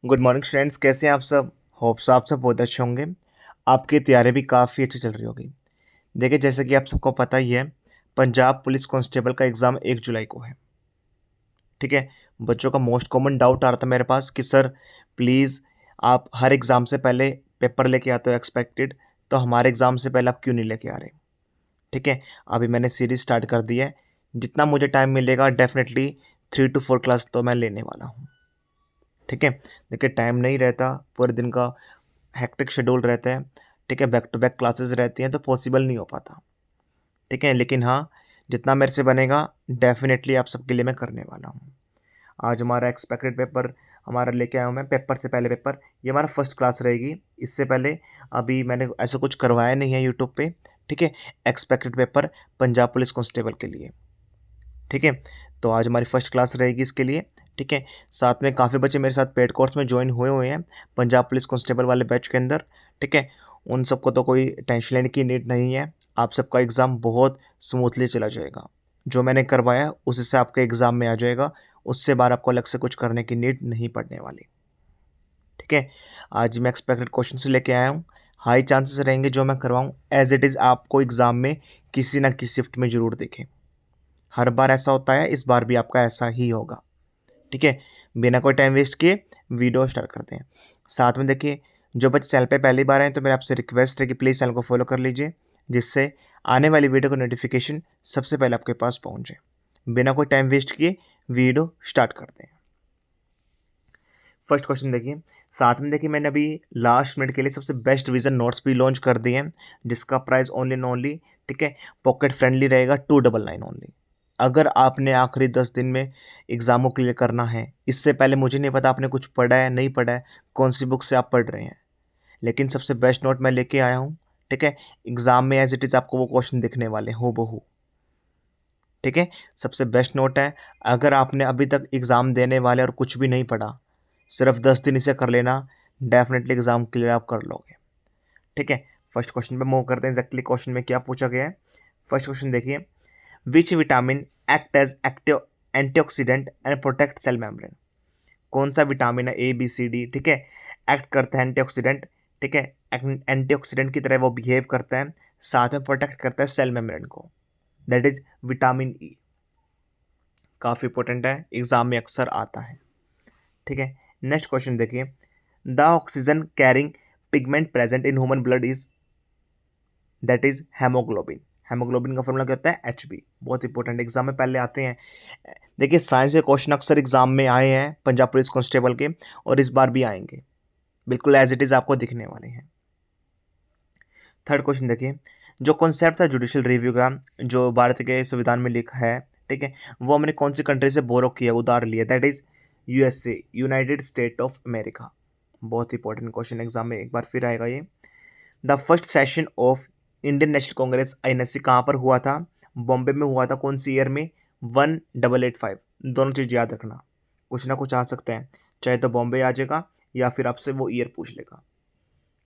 Good morning students, कैसे हैं आप सब। होप्स आप सब बहुत अच्छे होंगे। आपकी तैयारी भी काफ़ी अच्छी चल रही होगी। देखिए, जैसे कि आप सबको पता ही है, पंजाब पुलिस कांस्टेबल का एग्ज़ाम 1 जुलाई को है। ठीक है। बच्चों का मोस्ट कॉमन डाउट आ रहा था मेरे पास कि सर प्लीज़, आप हर एग्ज़ाम से पहले पेपर लेके आते हो एक्सपेक्टेड, तो हमारे एग्ज़ाम से पहले आप क्यों नहीं लेके आ रहे। ठीक है। अभी मैंने सीरीज स्टार्ट कर दी है। जितना मुझे टाइम मिलेगा डेफिनेटली 3 to 4 क्लास तो मैं लेने वाला हूँ। ठीक है। देखिए, टाइम नहीं रहता, पूरे दिन का हेक्टिक शेड्यूल रहता है। ठीक है, बैक टू बैक क्लासेस रहती हैं तो पॉसिबल नहीं हो पाता। ठीक है, लेकिन हाँ, जितना मेरे से बनेगा डेफिनेटली आप सबके लिए मैं करने वाला हूँ। आज हमारा एक्सपेक्टेड पेपर हमारा लेके आया हूँ मैं, पेपर से पहले पेपर। ये हमारा फर्स्ट क्लास रहेगी। इससे पहले अभी मैंने ऐसा कुछ करवाया नहीं है यूट्यूब पे। ठीक है। Expected paper Punjab police constable के लिए। ठीक है। तो आज हमारी फर्स्ट क्लास रहेगी इसके लिए। ठीक है। साथ में काफ़ी बच्चे मेरे साथ पेड कोर्स में ज्वाइन हुए हुए हैं पंजाब पुलिस कांस्टेबल वाले बैच के अंदर। ठीक है। उन सबको तो कोई टेंशन लेने की नीड नहीं है। आप सबका एग्ज़ाम बहुत स्मूथली चला जाएगा। जो मैंने करवाया उसी से आपके एग्ज़ाम में आ जाएगा। उससे बार आपको अलग से कुछ करने की नीड नहीं पड़ने वाली। ठीक है। आज मैं एक्सपेक्टेड क्वेश्चन से लेके आया हूँ। हाई चांसेस रहेंगे जो मैं करवाऊँ एज इट इज़ आपको एग्ज़ाम में किसी ना किसी शिफ्ट में ज़रूर दिखे। हर बार ऐसा होता है, इस बार भी आपका ऐसा ही होगा। ठीक है। बिना कोई टाइम वेस्ट किए वीडियो स्टार्ट करते हैं। साथ में देखिए, जो बच्चे चैनल पे पहली बार आए तो मेरा आपसे रिक्वेस्ट है कि प्लीज़ चैनल को फॉलो कर लीजिए, जिससे आने वाली वीडियो का नोटिफिकेशन सबसे पहले आपके पास पहुंचे। बिना कोई टाइम वेस्ट किए वीडियो स्टार्ट करते हैं। फर्स्ट क्वेश्चन देखिए। साथ में देखिए, मैंने अभी लास्ट मिनट के लिए सबसे बेस्ट रिवीजन नोट्स भी लॉन्च कर दिए हैं, जिसका प्राइस ओनली एंड ओनली, ठीक है, पॉकेट फ्रेंडली रहेगा, 299 ओनली। अगर आपने आखिरी 10 दिन में एग्ज़ाम को क्लियर करना है, इससे पहले मुझे नहीं पता आपने कुछ पढ़ा है नहीं पढ़ा है, कौन सी बुक से आप पढ़ रहे हैं, लेकिन सबसे बेस्ट नोट मैं लेके आया हूँ। ठीक है। एग्ज़ाम में एज इट इज़ आपको वो क्वेश्चन दिखने वाले हो बहू। ठीक है। सबसे बेस्ट नोट है। अगर आपने अभी तक एग्ज़ाम देने वाले और कुछ भी नहीं पढ़ा, सिर्फ 10 दिन इसे कर लेना, डेफिनेटली एग्ज़ाम क्लियर आप कर लोगे। ठीक है। फर्स्ट क्वेश्चन पे मूव करते हैं। एग्जैक्टली क्वेश्चन में क्या पूछा गया है। फर्स्ट क्वेश्चन देखिए, which vitamin act as active antioxidant and protect cell membrane. कौन सा विटामिन है, ए बी सी डी, ठीक है, एक्ट करता है एंटीऑक्सीडेंट। ठीक है। एंटीऑक्सीडेंट की तरह वो बिहेव करता है, साथ में प्रोटेक्ट करता है सेल मेम्ब्रेन को। That is vitamin E. काफ़ी इंपॉर्टेंट है, एग्जाम में अक्सर आता है। ठीक है। नेक्स्ट क्वेश्चन देखिए, the oxygen carrying pigment present in human blood is, that is haemoglobin. Haemoglobin का फॉर्मूला क्या होता है, एच बी। बहुत इंपॉर्टेंट, एग्जाम में पहले आते हैं। देखिए, साइंस के क्वेश्चन अक्सर एग्जाम में आए हैं पंजाब पुलिस कांस्टेबल के, और इस बार भी आएंगे, बिल्कुल एज इट इज आपको दिखने वाले हैं। थर्ड क्वेश्चन देखिए, जो कॉन्सेप्ट था जुडिशियल रिव्यू का, जो भारत के संविधान में लिखा है, ठीक है, वो हमने कौन सी कंट्री से बोरो किया, उधार लिया, that is USA, united state of America. बहुत इंपॉर्टेंट क्वेश्चन, एग्जाम में एक बार फिर आएगा ये। The first session of Indian National Congress INSC कहाँ पर हुआ था, बॉम्बे में हुआ था, कौन सी ईयर में, 1885। दोनों चीज़ याद रखना, कुछ ना कुछ आ सकता है, चाहे तो बॉम्बे आ जाएगा या फिर आपसे वो ईयर पूछ लेगा।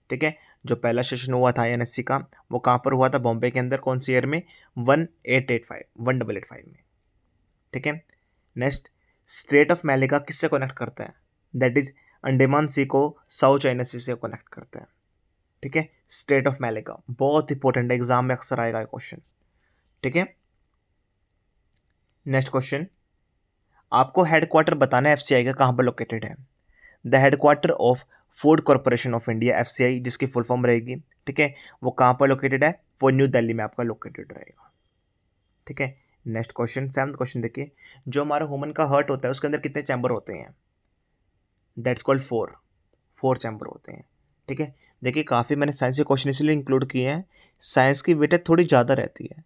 ठीक है। जो पहला सेशन हुआ था आईएनएससी का, वो कहाँ पर हुआ था, बॉम्बे के अंदर, कौन सी ईयर में, 1885 में। ठीक है। नेक्स्ट, स्ट्रेट ऑफ मैलेगा किससे कनेक्ट करता है, दैट इज अंडमान सी को साउथ चाइना सी से कनेक्ट करता है। ठीक है। स्टेट ऑफ मैलेगा बहुत इंपॉर्टेंट है, एग्जाम में अक्सर आएगा क्वेश्चन। ठीक है। नेक्स्ट क्वेश्चन, आपको हेडक्वार्टर बताना है एफसीआई का कहाँ पर लोकेटेड है। The headquarter of food corporation of India, FCI, जिसकी फुल फॉर्म रहेगी, ठीक है, वो कहाँ पर लोकेटेड है, वो न्यू दिल्ली में आपका लोकेटेड रहेगा। ठीक है। नेक्स्ट क्वेश्चन, सेवंथ क्वेश्चन देखिए, जो हमारा ह्यूमन का हार्ट होता है उसके अंदर कितने चैम्बर होते हैं, दैट्स कॉल्ड 4 चैम्बर होते हैं। ठीक है। देखिए, काफ़ी मैंने साइंस के क्वेश्चन इसलिए इंक्लूड किए हैं, साइंस की वेटेज थोड़ी ज़्यादा रहती है।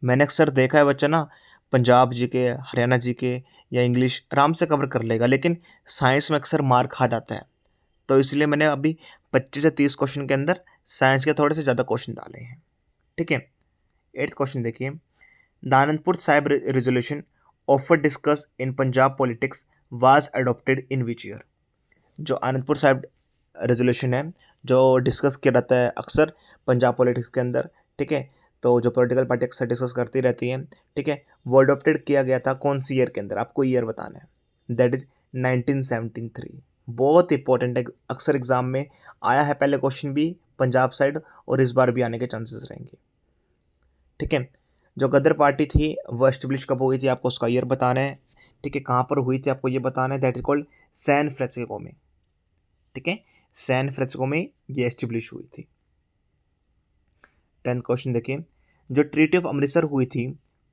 मैंने अक्सर देखा है बच्चा ना पंजाब जी के, हरियाणा जी के या इंग्लिश आराम से कवर कर लेगा, लेकिन साइंस में अक्सर मार खा जाता है। तो इसलिए मैंने अभी 25 से 30 क्वेश्चन के अंदर साइंस के थोड़े से ज़्यादा क्वेश्चन डाले हैं। ठीक है। एट्थ क्वेश्चन देखिए, the Anandpur Sahib resolution offer discuss in Punjab politics was adopted in which year. जो आनंदपुर साहिब रेजोल्यूशन है, जो डिस्कस किया जाता है अक्सर पंजाब पॉलिटिक्स के अंदर, ठीक है, तो जो पॉलिटिकल पार्टी अक्सर डिस्कस करती रहती हैं, ठीक है, वो अडॉप्टेड किया गया था कौन सी ईयर के अंदर, आपको ईयर बताना है, दैट इज 1973। बहुत इंपॉर्टेंट है, अक्सर एग्जाम में आया है पहले क्वेश्चन भी पंजाब साइड, और इस बार भी आने के चांसेस रहेंगे। ठीक है, जो गदर पार्टी थी वो एस्टेब्लिश कब हुई थी, आपको उसका ईयर बताना है। ठीक है, कहाँ पर हुई थी आपको ये बताना है, that is called San Francisco में। ठीक है, सैन फ्रांसिस्को में ये एस्टेब्लिश हुई थी। 10th क्वेश्चन देखिए, जो ट्रीटी ऑफ अमृतसर हुई थी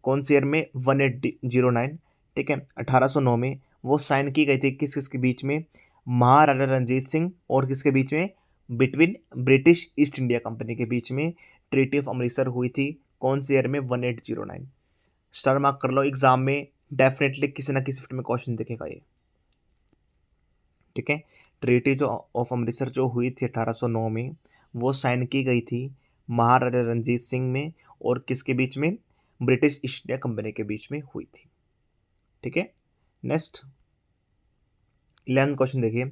कौन से ईयर में, 1809। ठीक है, 1809 में वो साइन की गई थी किस किस के बीच में, महाराजा रंजीत सिंह और किसके बीच में, between British east India company के बीच में ट्रीटी ऑफ अमृतसर हुई थी कौन से ईयर में, 1809। स्टार मार्क कर लो, एग्जाम में डेफिनेटली किसी ना किसी में क्वेश्चन दिखेगा ये। ठीक है, ट्रीटी जो ऑफ अमृतसर जो हुई थी 1809 में, वो साइन की गई थी महाराजा रंजीत सिंह में और किसके बीच में, ब्रिटिश ईस्ट इंडिया कंपनी के बीच में हुई थी। ठीक है, नेक्स्ट 11th क्वेश्चन देखिए,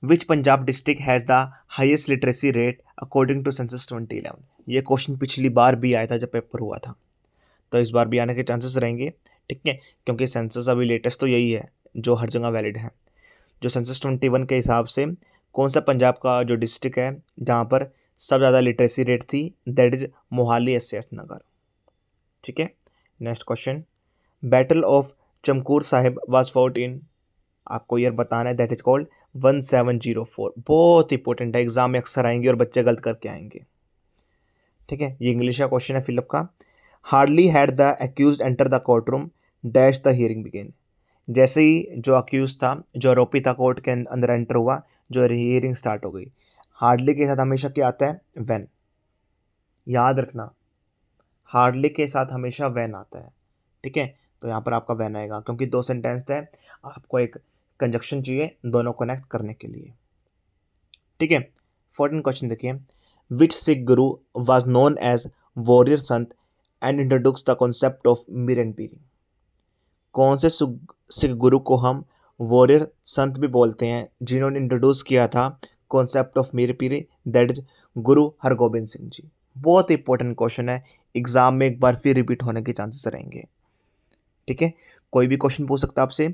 which Punjab district has the highest literacy rate according to census 2011। ये क्वेश्चन पिछली बार भी आया था जब पेपर हुआ था, तो इस बार भी आने के चांसेस रहेंगे। ठीक है, क्योंकि सेंसस अभी लेटेस्ट तो यही है जो हर जगह वैलिड है। जो सेंसस 21 के हिसाब से कौन सा पंजाब का जो डिस्ट्रिक्ट है जहाँ पर सबसे ज़्यादा लिटरेसी रेट थी, that is Mohali S Nagar. ठीक है, next question, battle of Chamkaur Sahib was fought in, आपको ईयर बताना है, दैट इज कॉल्ड 1704। बहुत इंपॉर्टेंट है, एग्जाम में अक्सर आएंगे और बच्चे गलत करके आएंगे। ठीक है, ये इंग्लिश का क्वेश्चन है फिलअप का। Hardly had the accused enter the court room dash the hearing began. जैसे ही जो अक्यूज था, जो आरोपी था, कोर्ट के अंदर एंटर हुआ, जो हियरिंग स्टार्ट हो गई। हार्डली के साथ हमेशा क्या आता है, व्हेन। याद रखना, हार्डली के साथ हमेशा व्हेन आता है। ठीक है, तो यहाँ पर आपका व्हेन आएगा क्योंकि दो सेंटेंस थे, आपको एक कंजक्शन चाहिए दोनों कनेक्ट करने के लिए। ठीक है, 14 क्वेश्चन देखिए, which Sikh guru was known as warrior sant and introduce the concept of Miri and Piri. कौन से सिख गुरु को हम वॉरियर संत भी बोलते हैं, जिन्होंने इंट्रोड्यूस किया था concept of Mir Piri, that is Guru Hargobind Singh ji. बहुत इंपॉर्टेंट क्वेश्चन है, एग्जाम में एक बार फिर रिपीट होने के चांसेस रहेंगे। ठीक है, कोई भी क्वेश्चन पूछ सकता है आपसे,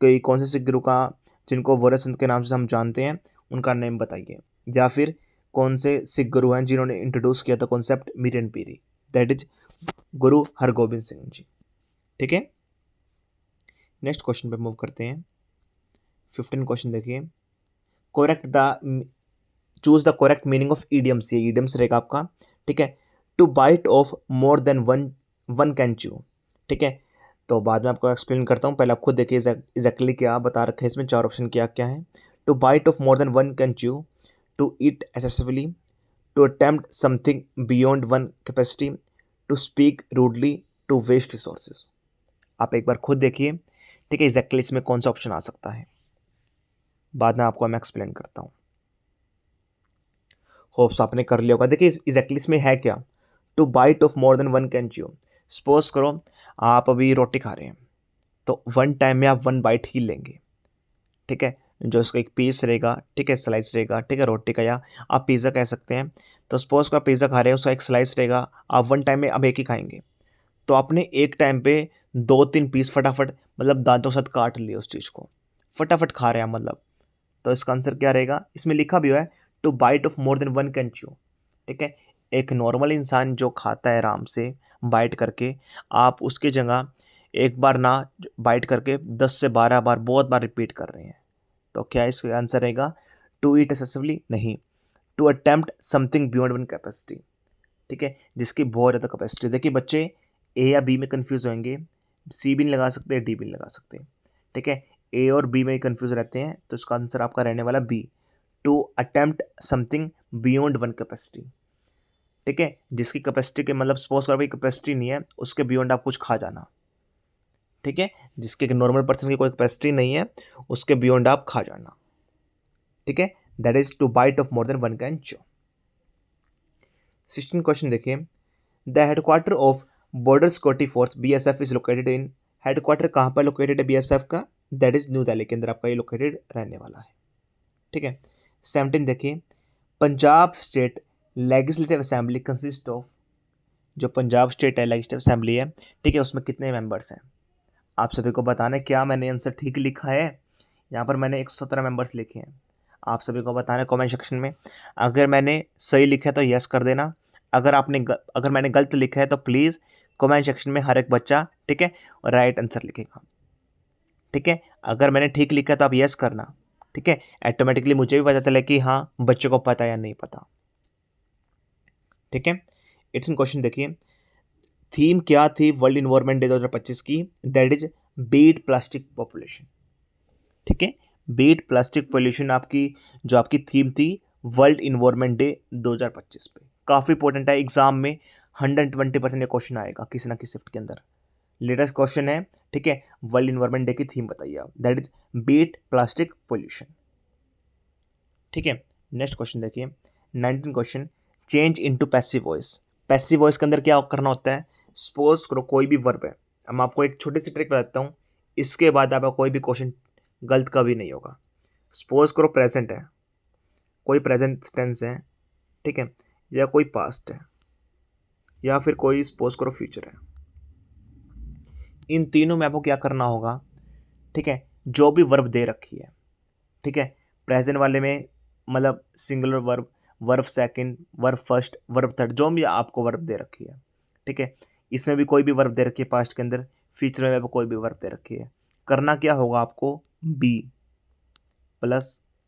कोई कौन से सिख गुरु का जिनको वॉरियर संत के नाम से हम जानते हैं उनका नेम बताइए, या फिर कौन से सिख गुरु हैं जिन्होंने इंट्रोड्यूस किया था concept Mir and Piri, that is Guru Hargobind Singh ji. ठीक है, नेक्स्ट क्वेश्चन पे मूव करते हैं। 15 क्वेश्चन देखिए, correct the choose the correct meaning of idioms, ये ईडियम्स रहेगा आपका। ठीक है, to bite off more than one one can chew. ठीक है, तो बाद में आपको एक्सप्लेन करता हूँ, पहले आप खुद देखिए एग्जैक्टली क्या बता रखा है इसमें, चार ऑप्शन क्या क्या है। To bite off more than one can chew, to eat excessively, to attempt something beyond one capacity, to speak rudely, to waste resources. आप एक बार खुद देखिए। ठीक है, एग्जैक्टली इसमें कौन सा ऑप्शन आ सकता है, बाद में आपको मैं एक्सप्लेन करता हूँ। होप्स आपने कर लिया होगा। देखिए एग्जैक्टली इसमें है क्या, to bite off more than one can chew. Suppose करो आप अभी रोटी खा रहे हैं, तो वन टाइम में आप वन बाइट ही लेंगे। ठीक है, जो इसका एक पीस रहेगा, ठीक है, स्लाइस रहेगा, ठीक है, रोटी का, या आप पिज़्ज़ा कह सकते हैं। तो सपोज को आप पिज़्ज़ा खा रहे हैं, उसका एक स्लाइस रहेगा, आप वन टाइम में अब एक ही खाएंगे, तो आपने एक टाइम पे 2-3 पीस फटाफट मतलब दांतों के साथ काट लिए, उस चीज़ को फटाफट खा रहे हैं मतलब। तो इसका आंसर क्या रहेगा, इसमें लिखा भी हुआ है to bite off more than one can chew. ठीक है, एक नॉर्मल इंसान जो खाता है आराम से बाइट करके, आप उसकी जगह एक बार ना बाइट करके 10 से 12 बार बहुत बार रिपीट कर रहे हैं। तो क्या इसका आंसर रहेगा, टू ईट एक्सेसिवली नहीं, to attempt something beyond one capacity. ठीक है, जिसकी बहुत ज़्यादा कैपेसिटी। देखिए बच्चे ए या बी में कंफ्यूज होंगे, सी भी नहीं लगा सकते, डी भी नहीं लगा सकते। ठीक है, ए और बी में ही कंफ्यूज रहते हैं, तो इसका आंसर आपका रहने वाला B, to attempt something beyond one capacity. ठीक है, जिसकी कैपेसिटी के मतलब सपोज कर भाई कैपेसिटी नहीं है, उसके बियॉन्ड आप कुछ खा जाना। ठीक है, जिसके नॉर्मल पर्सन की कोई कैपेसिटी नहीं है, उसके बियॉन्ड आप खा जाना। ठीक है, that is to bite off more than one can chew. 16 question देखिए, the headquarter of border security force BSF is located in, headquarter कहाँ पर लोकेटेड है बीएसएफ का, दैट इज न्यू दिल्ली के अंदर आपका ये लोकेटेड रहने वाला है। ठीक है, 17 देखिए, Punjab state legislative assembly consist of, जो पंजाब स्टेट है लेजिस्लेटिव असेंबली है, ठीक है, उसमें कितने मेंबर्स हैं, आप सभी को बताना है क्या मैंने आंसर ठीक लिखा है यहाँ पर मैंने 117 मेंबर्स लिखे हैं, आप सभी को बताना है कमेंट सेक्शन में। अगर मैंने सही लिखा है तो यस कर देना, अगर मैंने गलत लिखा है तो प्लीज़ कमेंट सेक्शन में हर एक बच्चा, ठीक है, राइट आंसर लिखेगा, ठीक है। अगर मैंने ठीक लिखा है तो आप यस करना, ठीक है, ऑटोमेटिकली मुझे भी पता चले कि हाँ बच्चों को पता या नहीं पता, ठीक है। 18 क्वेश्चन देखिए, थीम क्या थी वर्ल्ड इन्वायरमेंट डे 2025 की? That is beat plastic population, ठीक है। बीट प्लास्टिक पोल्यूशन आपकी थीम थी वर्ल्ड इन्वायरमेंट डे 2025 पे। काफ़ी इंपॉर्टेंट है, एग्जाम में 120% ये क्वेश्चन आएगा किसी ना किसी शिफ्ट के अंदर। लेटेस्ट क्वेश्चन है, ठीक है, वर्ल्ड इन्वायरमेंट डे की थीम बताइए आप, that is beat plastic pollution, ठीक है। नेक्स्ट क्वेश्चन देखिए, 19 question, change into passive voice. Passive voice के अंदर क्या करना होता है? सपोज करो कोई भी वर्ब है, मैं आपको एक छोटी सी ट्रिक बताता हूँ, इसके बाद आपका कोई भी क्वेश्चन गलत कभी नहीं होगा। सपोज करो प्रेजेंट है, कोई प्रेजेंट टेंस है, ठीक है, या कोई पास्ट है, या फिर कोई सपोज करो फ्यूचर है। इन तीनों में आपको क्या करना होगा, ठीक है, जो भी वर्ब दे रखी है, ठीक है, प्रेजेंट वाले में मतलब singular verb, verb second, verb first, verb third, जो भी आपको वर्ब दे रखी है, ठीक है, इसमें भी कोई भी वर्ब दे रखी है पास्ट के अंदर, फ्यूचर में भी कोई भी वर्ब दे रखी है, करना क्या होगा आपको? बी प्लस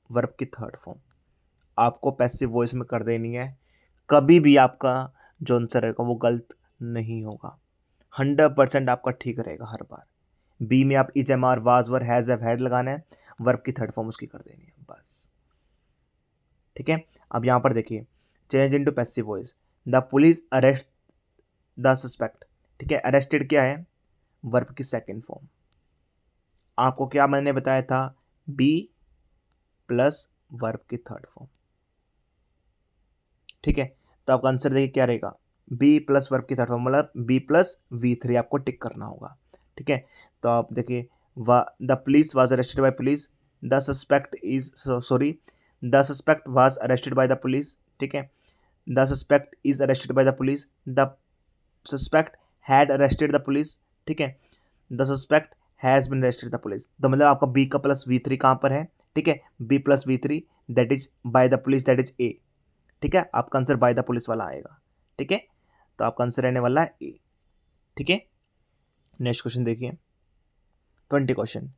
वर्ब की थर्ड फॉर्म आपको पैसिव वॉइस में कर देनी है। कभी भी आपका जो आंसर रहेगा वो गलत नहीं होगा, 100% आपका ठीक रहेगा हर बार। बी में आप is, am are, was, were, has, have, had लगाना है, वर्ब की थर्ड फॉर्म उसकी कर देनी है बस, ठीक है। अब यहां पर देखिए, change into passive voice, the police arrest the suspect, ठीक है, अरेस्टेड क्या है? वर्ब की सेकंड फॉर्म। आपको क्या मैंने बताया था? बी प्लस वर्ब की थर्ड फॉर्म, ठीक है। तो आपका आंसर देखिए क्या रहेगा? बी प्लस वर्ब की थर्ड फॉर्म, मतलब बी प्लस V3 आपको टिक करना होगा, ठीक है। तो आप देखिए, the police was arrested bye police, the suspect is sorry the suspect was arrested bye the police, ठीक है, the suspect is arrested bye the police, the suspect had arrested the police, ठीक है, the suspect has been arrested the police. तो मतलब आपका B का plus V3 कहाँ पर है? ठीक है, B plus V3 that is by the police, that is A, ठीक है। आपका आंसर बाय द पुलिस वाला आएगा, ठीक है। तो आपका आंसर रहने वाला है ए, ठीक है। नेक्स्ट क्वेश्चन देखिए, 20 question,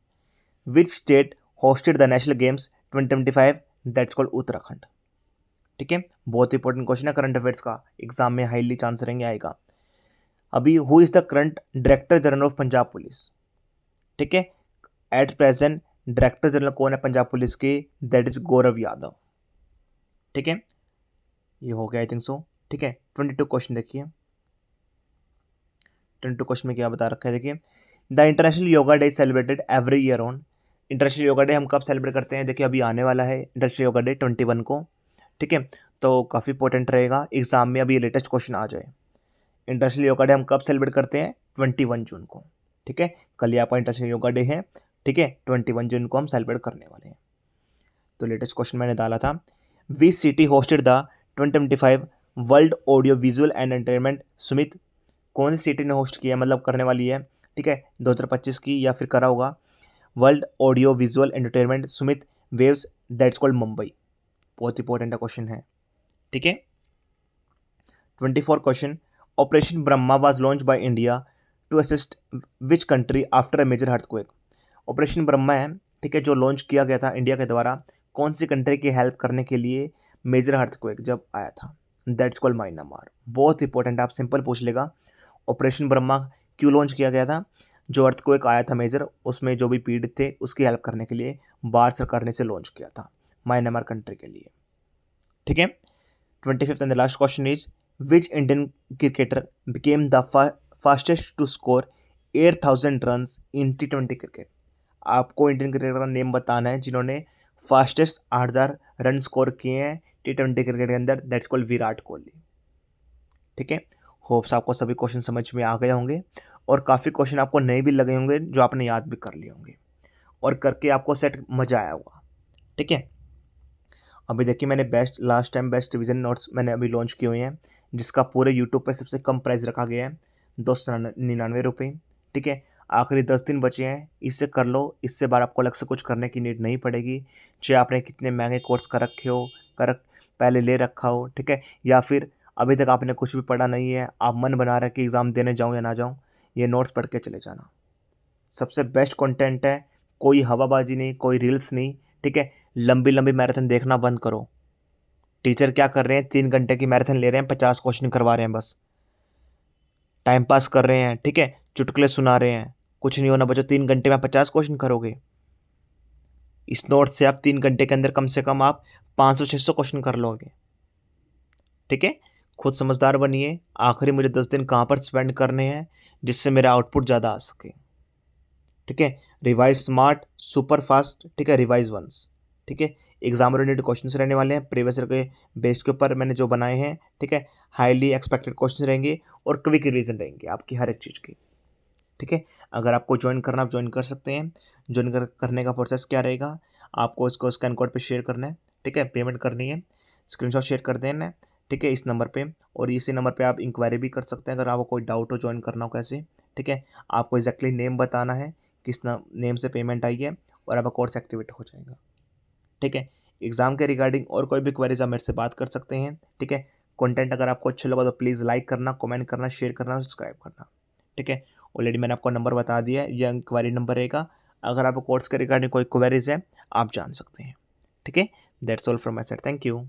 which state hosted the national games 2025? That's called Uttarakhand, ठीक है। बहुत इंपॉर्टेंट क्वेश्चन है करंट अफेयर्स का, एग्जाम में हाईली चांस रहेंगे आएगा। अभी who is the current director general of Punjab police, ठीक है, एट प्रेजेंट डायरेक्टर जनरल कौन है पंजाब पुलिस के? दैट इज गौरव यादव, ठीक है। ये हो गया आई थिंक सो, ठीक है। 22 क्वेश्चन देखिए, 22 क्वेश्चन में क्या बता रखा है देखिए, the international yoga day celebrated every year on. International yoga day हम कब सेलिब्रेट करते हैं? देखिए अभी आने वाला है इंटरनेशनल योगा डे 21 को, ठीक है। तो काफ़ी इंपॉर्टेंट रहेगा एग्जाम में, अभी लेटेस्ट क्वेश्चन आ जाए। इंटरनेशनल योगा डे हम कब सेलिब्रेट करते हैं? 21 जून को, ठीक है। कल ही आपका इंटरनेशनल योगा डे है, ठीक है, 21 जून को हम सेलिब्रेट करने वाले हैं। तो लेटेस्ट क्वेश्चन मैंने डाला था, which city hosted the 2025 world audio visual and entertainment Sumit? कौन सी सिटी ने होस्ट किया, मतलब करने वाली है, ठीक है, 2025 की, या फिर करा होगा world audio visual entertainment summit waves, that's called Mumbai. बहुत इंपॉर्टेंट क्वेश्चन है, ठीक है। 24 question, operation Brahma was launch by India to assist which country after a major earthquake? Operation Brahma है, ठीक है, जो लॉन्च किया गया था इंडिया के द्वारा कौन सी कंट्री की हेल्प करने के लिए मेजर अर्थक्वेक जब आया था? That's called Myanmar. बहुत इंपॉर्टेंट, आप सिंपल पूछ लेगा, ऑपरेशन ब्रह्मा क्यों लॉन्च किया गया था? जो अर्थक्वेक आया था मेजर, उसमें जो भी पीड़ित थे उसकी हेल्प करने के लिए भारत सरकार ने इसे लॉन्च किया था म्यांमार कंट्री के लिए, ठीक है। 25th and the last question is, which Indian cricketer became the fastest to score 8,000 runs in T20 cricket? आपको इंडियन क्रिकेटर का नेम बताना है जिन्होंने फास्टेस्ट 8,000 रन स्कोर किए हैं T20 क्रिकेट के अंदर, दैट्स कॉल्ड विराट कोहली, ठीक है। होप्स आपको सभी क्वेश्चन समझ में आ गए होंगे, और काफ़ी क्वेश्चन आपको नए भी लगे होंगे जो आपने याद भी कर लिए होंगे, और करके आपको सेट मज़ा आया होगा, ठीक है। अभी देखिए मैंने last time best revision notes मैंने अभी लॉन्च किए हुए हैं, जिसका पूरे यूट्यूब पे सबसे कम प्राइस रखा गया है, 299 रुपये, ठीक है। आखिरी 10 दिन बचे हैं, इससे कर लो, इससे बार आपको अलग से कुछ करने की नीड नहीं पड़ेगी। चाहे आपने कितने महंगे कोर्स कर रखे हो, कर पहले ले रखा हो, ठीक है, या फिर अभी तक आपने कुछ भी पढ़ा नहीं है, आप मन बना रहे हैं कि एग्ज़ाम देने जाऊँ या ना जाऊँ, ये नोट्स पढ़ के चले जाना। सबसे बेस्ट कंटेंट है, कोई हवाबाजी नहीं, कोई रील्स नहीं, ठीक है। लंबी लंबी मैराथन देखना बंद करो। टीचर क्या कर रहे हैं, 3 घंटे की मैराथन ले रहे हैं, 50 क्वेश्चन करवा रहे हैं, बस टाइम पास कर रहे हैं, ठीक है, चुटकुले सुना रहे हैं। कुछ नहीं होना बच्चों, 3 घंटे में आप 50 क्वेश्चन करोगे। इस नोट से आप 3 घंटे के अंदर कम से कम आप 500-600 क्वेश्चन कर लोगे, ठीक है। खुद समझदार बनिए। आखिरी मुझे 10 दिन कहाँ पर स्पेंड करने हैं जिससे मेरा आउटपुट ज़्यादा आ सके, ठीक है। रिवाइज स्मार्ट, सुपर फास्ट, ठीक है, रिवाइज वंस, ठीक है। एग्जाम ओरिएंटेड क्वेश्चंस रहने वाले हैं, प्रीवियस ईयर के बेस के ऊपर मैंने जो बनाए हैं, ठीक है। हाईली एक्सपेक्टेड क्वेश्चन रहेंगे और क्विक रिवीजन रहेंगे आपकी हर एक चीज़ की, ठीक है। अगर आपको ज्वाइन करना, आप ज्वाइन कर सकते हैं। ज्वाइन करने का प्रोसेस क्या रहेगा, आपको इसको स्कैन कोड पे शेयर करना है, ठीक है, पेमेंट करनी है, स्क्रीनशॉट शेयर कर देना है, ठीक है, इस नंबर पे। और इसी नंबर पे आप इंक्वायरी भी कर सकते हैं अगर आपको कोई डाउट हो ज्वाइन करना हो कैसे, ठीक है। आपको एग्जैक्टली नेम बताना है, किस नेम से पेमेंट आई है, और आपका कोर्स एक्टिवेट हो जाएगा, ठीक है। एग्ज़ाम के रिगार्डिंग और कोई भी क्वेरीज आप मेरे से बात कर सकते हैं, ठीक है। कंटेंट अगर आपको अच्छा लगा तो प्लीज़ लाइक करना, कमेंट करना, शेयर करना और सब्सक्राइब करना, ठीक है। ऑलरेडी मैंने आपको नंबर बता दिया है, ये इंक्वायरी नंबर रहेगा। अगर आपको कोर्स के रिगार्डिंग कोई क्वेरीज है, आप जान सकते हैं, ठीक है। That's all from my side, thank you.